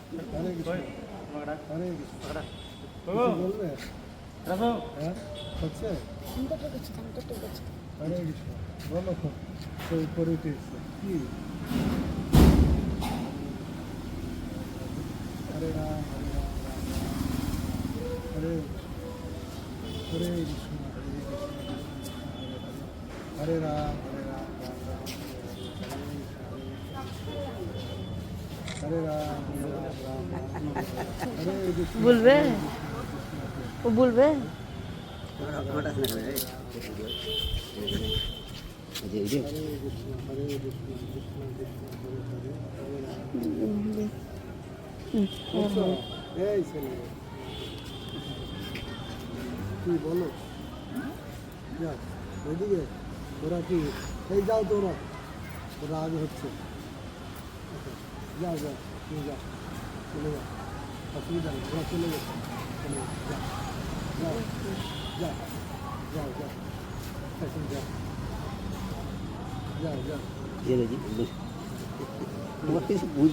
কৃষ্ণ হরে কৃষ্ণ হরে কৃষ্ণ বলবে হ্যাঁ হচ্ছে হরে কৃষ্ণ বলো তো উপরে উঠেছে কি হরে রাম হরে হরে কৃষ্ণ হরে রাম রাম রাম হরে রাম রাম রাম হরে কৃষ্ণ বলবে ও বলবে হরে কৃষ্ণ হরে কৃষ্ণ কৃষ্ণ কৃষ্ণ হরে হরে হরে রাম এই ছেলে কি বলো যা ওইদিকে ওরা কি এই যাও তোরা ওরা আগে হচ্ছে যাও যাও তুমি যাও চলে যাও অসুবিধা নেই ওরা চলে গেছে চলে যাও যাও যাও যাও যাও এখন যাও যাও যাও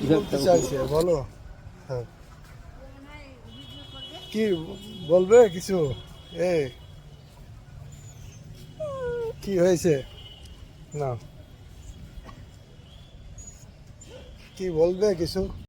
বলতে চাইছে বলো হ্যাঁ কি বলবে কিছু এ কি হয়েছে না কি বলবে কিছু